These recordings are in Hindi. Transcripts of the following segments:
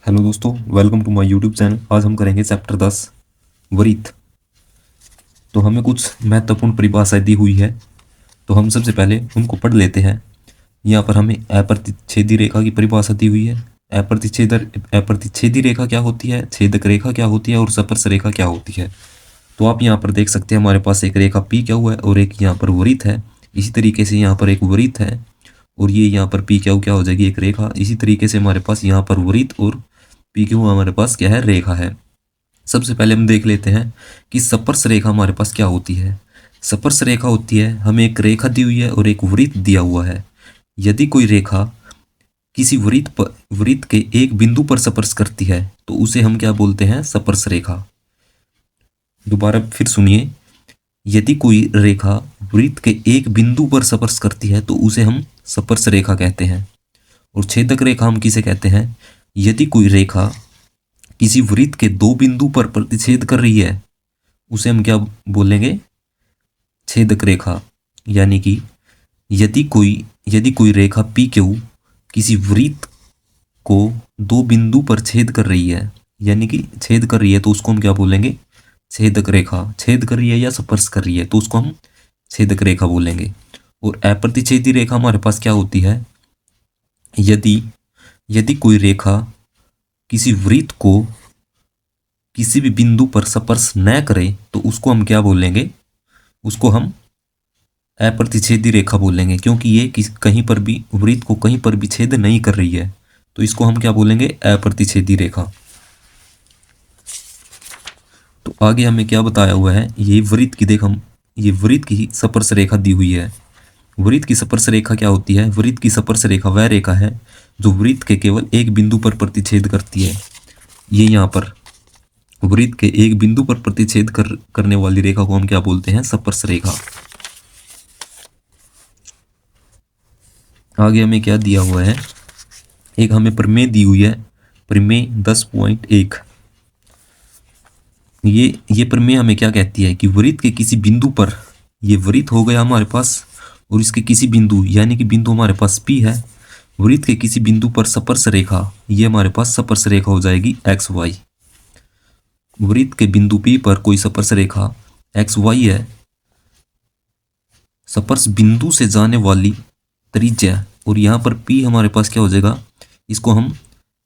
हेलो दोस्तों, welcome to my YouTube channel. आज हम करेंगे चैप्टर 10 वृत्त। तो हमें कुछ महत्वपूर्ण परिभाषाएं दी हुई है, तो हम सबसे पहले उनको पढ़ लेते हैं। यहाँ पर हमें अप्रतिच्छेदी रेखा की परिभाषा दी हुई है। अप्रतिच्छेदी रेखा क्या होती है, छेदक रेखा क्या होती है और स्पर्श रेखा क्या होती है। तो आप यहाँ पर देख सकते हैं हमारे पास एक रेखा पी क्या हुआ है और एक यहाँ पर वृत्त है। इसी तरीके से यहाँ पर एक वृत्त है और ये यहाँ पर पी क्या हो जाएगी, एक रेखा। इसी तरीके से हमारे पास यहाँ पर वृत्त और पी क्यू हमारे पास क्या है, रेखा है। सबसे पहले हम देख लेते हैं कि स्पर्श रेखा हमारे पास क्या होती है। स्पर्श रेखा होती है, हमें एक रेखा दी हुई है और एक वृत्त दिया हुआ है। यदि कोई रेखा किसी वृत्त के एक बिंदु पर स्पर्श करती है तो उसे हम क्या बोलते हैं, स्पर्श रेखा। दोबारा फिर सुनिए, यदि कोई रेखा वृत्त के एक बिंदु पर स्पर्श करती है तो उसे हम स्पर्श रेखा कहते हैं। और छेदक रेखा हम किसे कहते हैं, यदि कोई रेखा किसी वृत्त के दो बिंदु पर प्रतिच्छेद कर रही है उसे हम क्या बोलेंगे, छेदक रेखा। यानी कि यदि कोई रेखा पी क्यू किसी वृत्त को दो बिंदु पर छेद कर रही है, यानी कि छेद कर रही है, तो उसको हम क्या बोलेंगे, छेदक रेखा। छेद कर रही है या स्पर्श कर रही है तो उसको हम छेदक रेखा बोलेंगे। और अप्रतिच्छेदी रेखा हमारे पास क्या होती है, यदि कोई रेखा किसी वृत्त को किसी भी बिंदु पर स्पर्श न करे तो उसको हम क्या बोलेंगे, उसको हम अप्रतिच्छेदी रेखा बोलेंगे। क्योंकि ये कहीं पर भी वृत्त को कहीं पर भी छेद नहीं कर रही है तो इसको हम क्या बोलेंगे, अप्रतिच्छेदी रेखा। तो आगे हमें क्या बताया हुआ है, ये वृत्त की ये वृत्त की स्पर्श रेखा दी हुई है। वृत्त की स्पर्श रेखा क्या होती है, वृत्त की स्पर्श रेखा वह रेखा है जो वृत्त के केवल एक बिंदु पर प्रतिच्छेद करती है। ये यहाँ पर वृत्त के एक बिंदु पर प्रतिच्छेद करने वाली रेखा को हम क्या बोलते हैं, स्पर्श रेखा। आगे हमें क्या दिया हुआ है, एक हमें प्रमेय दी हुई है, प्रमेय 10.1। ये प्रमेय हमें क्या कहती है कि वृत्त के किसी बिंदु पर, ये वृत्त हो गया हमारे पास और इसके किसी बिंदु, यानी कि बिंदु हमारे पास P है, वृत्त के किसी बिंदु पर स्पर्श रेखा, ये हमारे पास स्पर्श रेखा हो जाएगी XY। वृत्त के बिंदु P पर कोई स्पर्श रेखा XY है, स्पर्श बिंदु से जाने वाली त्रिज्या, और यहाँ पर P हमारे पास क्या हो जाएगा, इसको हम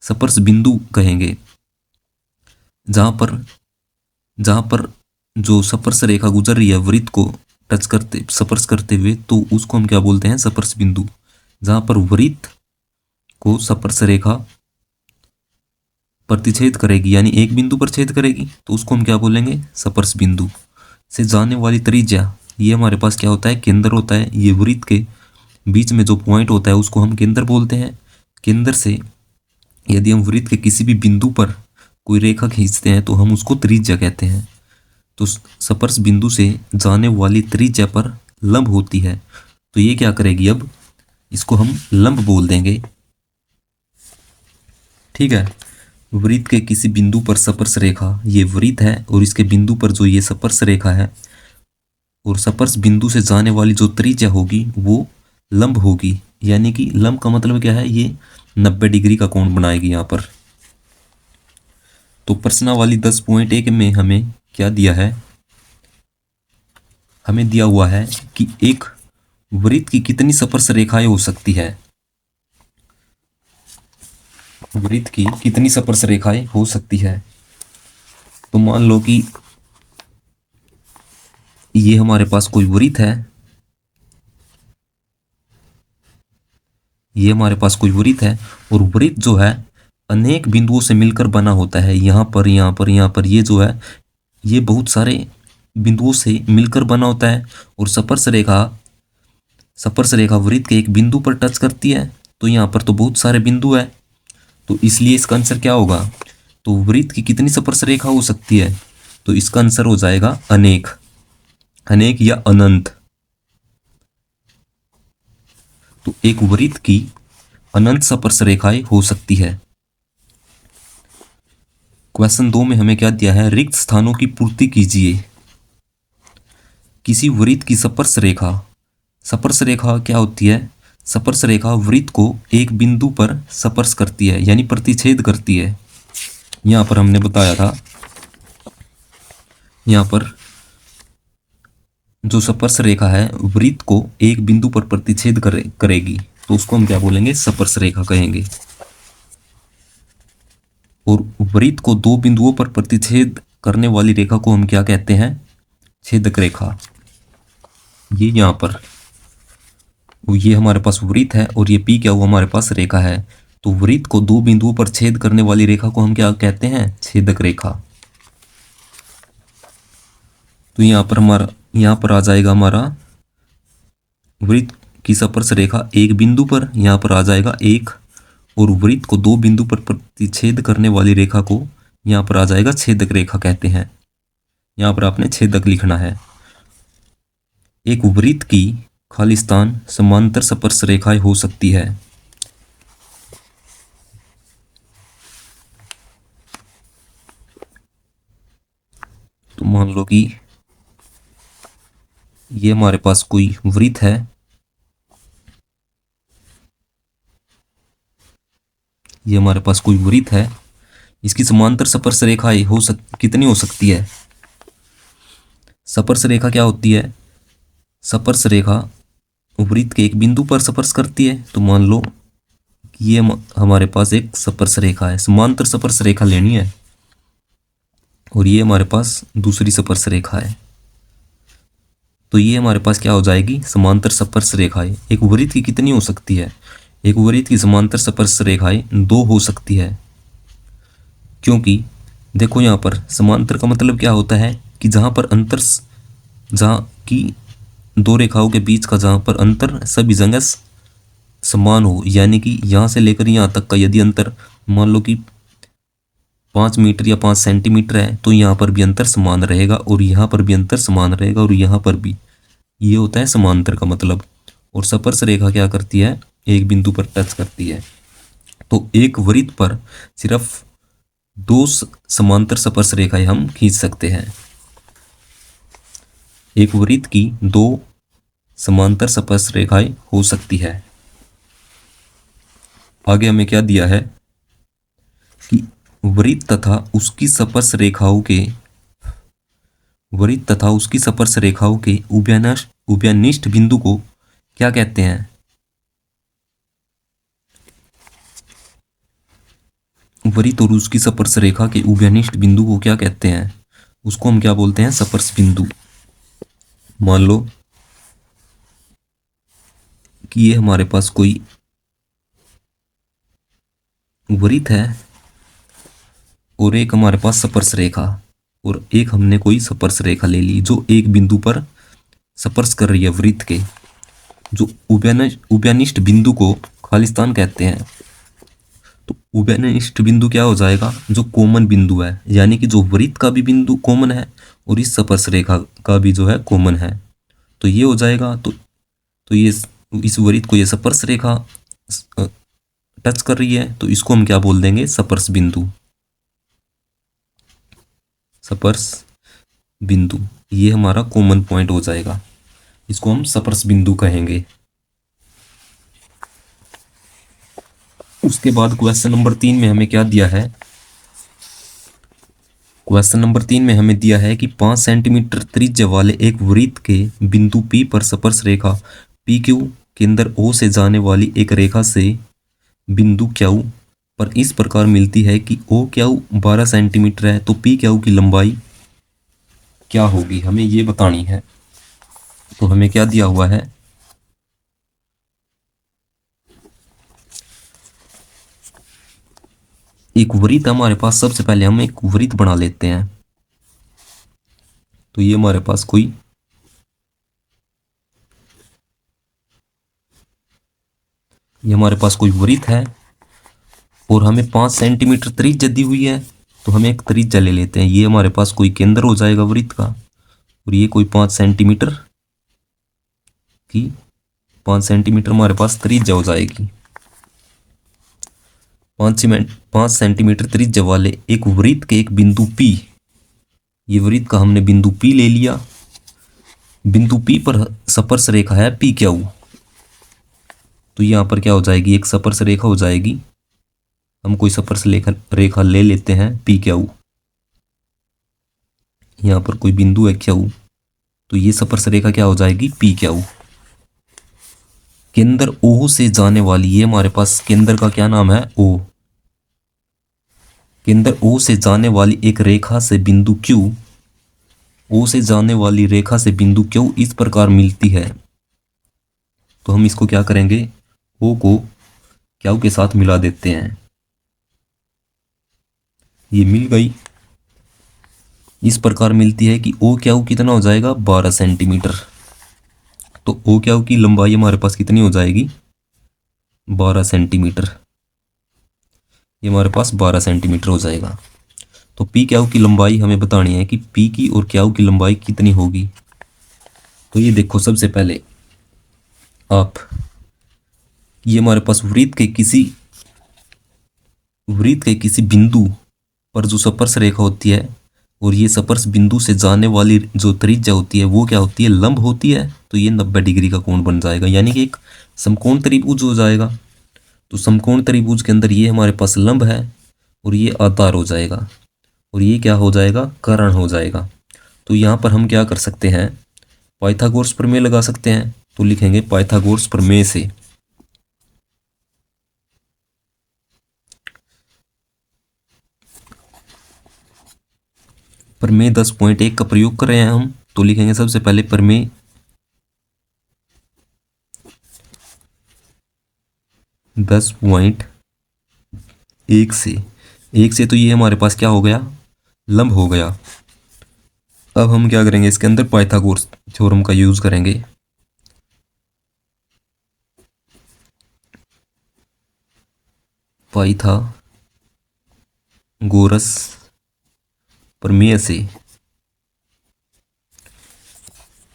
स्पर्श बिंदु कहेंगे। जहाँ पर जो स्पर्श रेखा गुजर रही है वृत्त को स्पर्श करते हुए, तो उसको हम क्या बोलते हैं, स्पर्श बिंदु। जहाँ पर वृत्त को स्पर्श रेखा प्रतिच्छेद करेगी, यानी एक बिंदु पर छेद करेगी, तो उसको हम क्या बोलेंगे, स्पर्श बिंदु। से जाने वाली त्रिज्या, ये हमारे पास क्या होता है, केंद्र होता है। ये वृत्त के बीच में जो पॉइंट होता है उसको हम केंद्र बोलते हैं। केंद्र से यदि हम वृत्त के किसी भी बिंदु पर कोई रेखा खींचते हैं तो हम उसको त्रिज्या कहते हैं। तो स्पर्श बिंदु से जाने वाली त्रिज्या पर लंब होती है, तो ये क्या करेगी, अब इसको हम लंब बोल देंगे। ठीक है, वृत्त के किसी बिंदु पर स्पर्श रेखा, ये वृत्त है और इसके बिंदु पर जो ये स्पर्श रेखा है, और स्पर्श बिंदु से जाने वाली जो त्रिज्या होगी वो लंब होगी। यानी कि लंब का मतलब क्या है, ये 90 डिग्री का कोण बनाएगी यहाँ पर। तो प्रश्नावली 10.1 में हमें क्या दिया है, हमें दिया हुआ है कि एक वृत्त की कितनी स्पर्श रेखाएं हो सकती है। वृत्त की कितनी स्पर्श रेखाएं हो सकती है। तो मान लो कि ये हमारे पास कोई वृत्त है, ये हमारे पास कोई वृत्त है, और वृत्त जो है अनेक बिंदुओं से मिलकर बना होता है। यहाँ पर यहाँ पर यहाँ पर ये जो है, ये बहुत सारे बिंदुओं से मिलकर बना होता है। और स्पर्श रेखा वृत्त के एक बिंदु पर टच करती है, तो यहाँ पर तो बहुत सारे बिंदु है, तो इसलिए इसका आंसर क्या होगा, तो वृत्त की कितनी स्पर्श रेखा हो सकती है, तो इसका आंसर हो जाएगा अनेक, अनेक या अनंत। तो एक वृत्त की अनंत स्पर्श रेखाएं हो सकती है। क्वेश्चन 2 में हमें क्या दिया है, रिक्त स्थानों की पूर्ति कीजिए। किसी वृत्त की स्पर्श रेखा क्या होती है, स्पर्श रेखा वृत्त को एक बिंदु पर स्पर्श करती है, यानी प्रतिच्छेद करती है। यहाँ पर हमने बताया था, यहाँ पर जो स्पर्श रेखा है वृत्त को एक बिंदु पर प्रतिच्छेद करेगी, तो उसको हम क्या बोलेंगे, स्पर्श रेखा कहेंगे। और वृत्त को दो बिंदुओं पर प्रतिच्छेद करने वाली रेखा को हम क्या कहते हैं, छेदक रेखा। ये यहाँ पर ये हमारे पास वृत्त है और ये पी क्या हुआ, हमारे पास रेखा है। तो वृत्त को दो बिंदुओं पर छेद करने वाली रेखा को हम क्या कहते हैं, छेदक रेखा। तो यहाँ पर आ जाएगा हमारा वृत्त की स्पर्श रेखा एक बिंदु पर, यहाँ पर आ जाएगा एक, और वृत्त को दो बिंदु पर प्रतिच्छेद करने वाली रेखा को यहाँ पर आ जाएगा छेदक रेखा कहते हैं। यहाँ पर आपने छेदक लिखना है। एक वृत्त की खालिस्तान समांतर स्पर्श रेखाएं हो सकती है। तो मान लो कि ये हमारे पास कोई वृत्त है, ये हमारे पास कोई वृत्त है, इसकी समांतर स्पर्श रेखाएं कितनी हो सकती है। स्पर्श रेखा क्या होती है, स्पर्श रेखा वृत्त के एक बिंदु पर स्पर्श करती है। तो मान लो कि ये हमारे पास एक स्पर्श रेखा है, समांतर स्पर्श रेखा लेनी है, और ये हमारे पास दूसरी स्पर्श रेखा है। तो ये हमारे पास क्या हो जाएगी, समांतर स्पर्श रेखाएं। एक वृत्त की कितनी हो सकती है, एक वृत्त की समांतर स्पर्श रेखाएं दो हो सकती है। क्योंकि देखो यहाँ पर समांतर का मतलब क्या होता है कि जहाँ पर अंतर, जहाँ की दो रेखाओं के बीच का जहाँ पर अंतर सभी जगह समान हो, यानी कि यहाँ से लेकर यहाँ तक का यदि अंतर मान लो कि 5 मीटर या 5 सेंटीमीटर है, तो यहाँ पर भी अंतर समान रहेगा और यहाँ पर भी अंतर समान रहेगा और यहाँ पर भी। ये होता है समांतर का मतलब। और स्पर्श रेखा क्या करती है, एक बिंदु पर टच करती है। तो एक वृत्त पर सिर्फ दो समांतर स्पर्श रेखाएं हम खींच सकते हैं। एक वृत्त की दो समांतर स्पर्श रेखाएं हो सकती है। आगे हमें क्या दिया है कि वृत्त तथा उसकी स्पर्श रेखाओं के, वृत्त तथा उसकी स्पर्श रेखाओं के उभयनिष्ठ बिंदु को क्या कहते हैं। वृत्त और उसकी स्पर्श रेखा के उभयनिष्ठ बिंदु को क्या कहते हैं, उसको हम क्या बोलते हैं, स्पर्श बिंदु। मान लो कि ये हमारे पास कोई वृत्त है और एक हमारे पास स्पर्श रेखा, और एक हमने कोई स्पर्श रेखा ले ली जो एक बिंदु पर स्पर्श कर रही है वृत्त के। जो उभयनिष्ठ बिंदु को खालिस्तान कहते हैं। तो उभयनिष्ठ बिंदु क्या हो जाएगा, जो कॉमन बिंदु है, यानी कि जो वृत्त का भी बिंदु कॉमन है और इस स्पर्श रेखा का भी जो है कॉमन है। तो ये हो जाएगा। तो ये इस वृत्त को ये स्पर्श रेखा टच कर रही है, तो इसको हम क्या बोल देंगे, स्पर्श बिंदु। स्पर्श बिंदु ये हमारा कॉमन पॉइंट हो जाएगा, इसको हम स्पर्श बिंदु कहेंगे। उसके बाद क्वेश्चन नंबर 3 में हमें क्या दिया है, क्वेश्चन नंबर 3 में हमें दिया है कि 5 सेंटीमीटर त्रिज्या वाले एक वृत्त के बिंदु P पर स्पर्श रेखा PQ केंद्र O से जाने वाली एक रेखा से बिंदु Q पर इस प्रकार मिलती है कि OQ 12 सेंटीमीटर है, तो PQ की लंबाई क्या होगी, हमें ये बतानी है। तो हमें क्या दिया हुआ है, एक वृत्त हमारे पास, सबसे पहले हम एक वृत्त बना लेते हैं। तो ये हमारे पास कोई वृत्त है और हमें 5 सेंटीमीटर त्रिज्या दी हुई है, तो हम एक त्रिज्या ले लेते हैं। ये हमारे पास कोई केंद्र हो जाएगा वृत्त का, और ये कोई 5 सेंटीमीटर की 5 सेंटीमीटर हमारे पास त्रिज्या हो जाएगी। 5 सेंटीमीटर त्रिज्या वाले एक वृत्त के एक बिंदु P, ये वृत्त का हमने बिंदु P ले लिया। बिंदु P पर स्पर्श रेखा है PQ, तो यहाँ पर क्या हो जाएगी, एक स्पर्श रेखा हो जाएगी हम कोई स्पर्श रेखा ले लेते हैं पी क्यू। यहाँ पर कोई बिंदु है क्यू, तो ये स्पर्श रेखा क्या हो जाएगी, पी क्यू। केंद्र ओ से जाने वाली, ये हमारे पास केंद्र का क्या नाम है, ओ। केंद्र ओ से जाने वाली एक रेखा से बिंदु क्यू, ओ से जाने वाली रेखा से बिंदु क्यू इस प्रकार मिलती है। तो हम इसको क्या करेंगे, ओ को क्यू के साथ मिला देते हैं। ये मिल गई, इस प्रकार मिलती है कि ओ क्यू कितना हो जाएगा, 12 सेंटीमीटर। तो ओ क्यू की लंबाई हमारे पास कितनी हो जाएगी, 12 सेंटीमीटर। ये हमारे पास 12 सेंटीमीटर हो जाएगा। तो पी क्यू की लंबाई हमें बतानी है कि पी की और क्यू की लंबाई कितनी होगी। तो ये देखो, सबसे पहले आप, ये हमारे पास वृत्त के किसी बिंदु पर जो स्पर्श रेखा होती है, और ये स्पर्श बिंदु से जाने वाली जो त्रिज्या होती है वो क्या होती है, लंब होती है। तो ये 90 डिग्री का कोण बन जाएगा, यानी कि एक समकोण त्रिभुज हो जाएगा। तो समकोण त्रिभुज के अंदर ये हमारे पास लंब है और ये आधार हो जाएगा, और ये क्या हो जाएगा, कर्ण हो जाएगा। तो यहाँ पर हम क्या कर सकते हैं, पाइथागोरस प्रमेय लगा सकते हैं। तो लिखेंगे पाइथागोरस प्रमेय से प्रमेय 10.1 का प्रयोग कर रहे हैं हम। तो लिखेंगे सबसे पहले प्रमेय 10.1 से, एक से तो ये हमारे पास क्या हो गया, लंब हो गया। अब हम क्या करेंगे, इसके अंदर पाइथागोरस थ्योरम का यूज करेंगे। पाइथागोरस प्रमेय से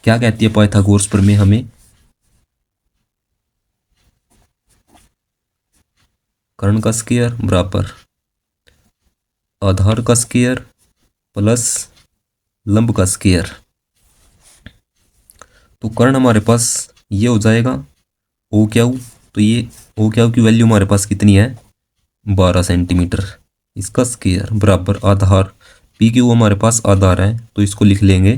क्या कहती है पाइथागोरस प्रमेय हमें, कर्ण का स्क्वायर बराबर आधार का स्क्वायर प्लस लंब का स्क्वायर। तो कर्ण हमारे पास ये हो जाएगा ओ क्यू। तो ये ओ क्यू की वैल्यू हमारे पास कितनी है, 12 सेंटीमीटर। इसका स्क्वायर बराबर आधार, पी क्यू हमारे पास आधार है तो इसको लिख लेंगे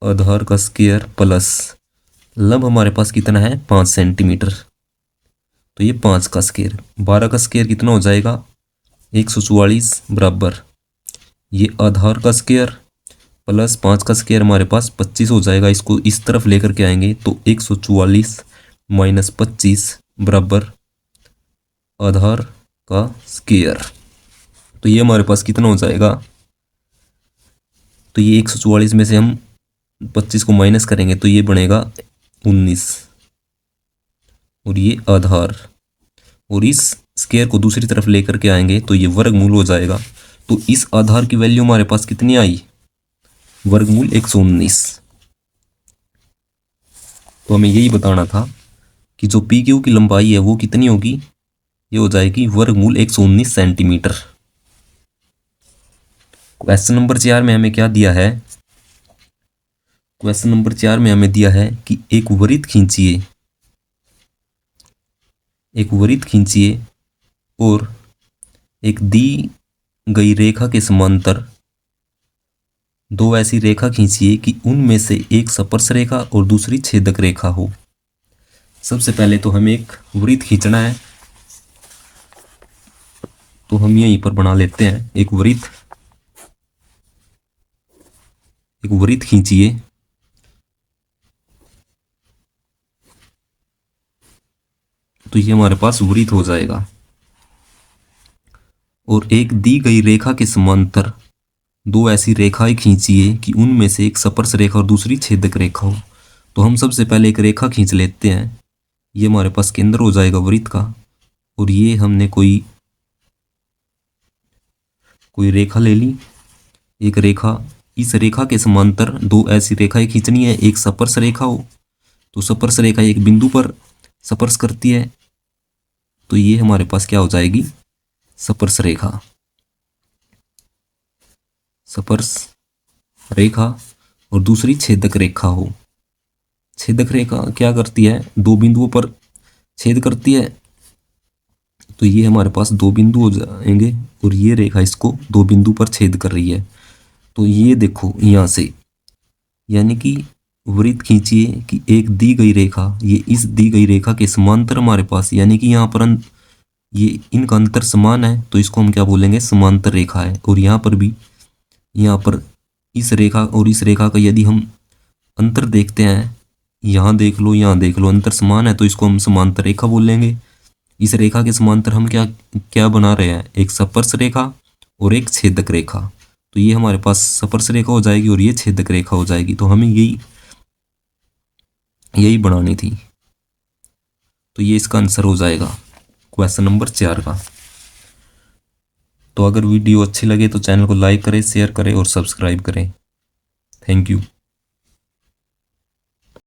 आधार का स्क्वायर प्लस लंब हमारे पास कितना है, 5 सेंटीमीटर। तो ये 5 का स्क्वायर, 12 का स्क्वायर कितना हो जाएगा, 144 बराबर ये आधार का स्क्वायर प्लस 5 का स्क्वायर हमारे पास 25 हो जाएगा। इसको इस तरफ लेकर के आएंगे तो 144 माइनस 25 बराबर आधार का स्क्वायर। तो ये हमारे पास कितना हो जाएगा, तो ये 144 में से हम 25 को माइनस करेंगे तो ये बनेगा 19, और ये आधार, और इस स्क्वायर को दूसरी तरफ लेकर के आएंगे तो ये वर्गमूल हो जाएगा। तो इस आधार की वैल्यू हमारे पास कितनी आई, वर्गमूल 119। तो हमें यही बताना था कि जो पी क्यू की लंबाई है वो कितनी होगी, ये हो जाएगी वर्गमूल 119 सेंटीमीटर। क्वेश्चन नंबर 4 में हमें क्या दिया है, क्वेश्चन नंबर 4 में हमें दिया है कि एक वृत्त खींचिए, एक वृत्त खींचिए और एक दी गई रेखा के समांतर दो ऐसी रेखा खींचिए कि उनमें से एक स्पर्श रेखा और दूसरी छेदक रेखा हो। सबसे पहले तो हमें एक वृत्त खींचना है, तो हम यहीं पर बना लेते हैं एक वृत्त। एक वृत्त खींचिए, तो ये हमारे पास वृत्त हो जाएगा। और एक दी गई रेखा के समांतर दो ऐसी रेखाएं खींचिए कि उनमें से एक स्पर्श रेखा और दूसरी छेदक रेखा हो। तो हम सबसे पहले एक रेखा खींच लेते हैं, ये हमारे पास केंद्र हो जाएगा वृत्त का। और ये हमने कोई रेखा ले ली, एक रेखा, इस रेखा के समांतर दो ऐसी रेखाएं खींचनी है, एक स्पर्श रेखा हो। तो स्पर्श रेखा एक बिंदु पर स्पर्श करती है, तो ये हमारे पास क्या हो जाएगी, स्पर्श रेखा। स्पर्श रेखा और दूसरी छेदक रेखा हो। छेदक रेखा क्या करती है, दो बिंदुओं पर छेद करती है, तो ये हमारे पास दो बिंदु हो जाएंगे और ये रेखा इसको दो बिंदु पर छेद कर रही है। तो ये देखो यहाँ से, यानी कि वृत्त खींचिए कि एक दी गई रेखा ये इस दी गई रेखा के समांतर हमारे पास, यानी कि यहाँ पर ये इनका अंतर समान है तो इसको हम क्या बोलेंगे, समांतर रेखा है। और यहाँ पर भी, यहाँ पर इस रेखा और इस रेखा का यदि हम अंतर देखते हैं, यहाँ देख लो यहाँ देख लो, अंतर समान है तो इसको हम समांतर रेखा बोलेंगे। इस रेखा के समांतर हम क्या क्या बना रहे हैं, एक स्पर्श रेखा और एक छेदक रेखा। तो ये हमारे पास स्पर्श रेखा हो जाएगी और ये छेदक रेखा हो जाएगी। तो हमें यही बनानी थी। तो ये इसका आंसर हो जाएगा क्वेश्चन नंबर 4 का। तो अगर वीडियो अच्छी लगे तो चैनल को लाइक करें, शेयर करें और सब्सक्राइब करें। Thank you.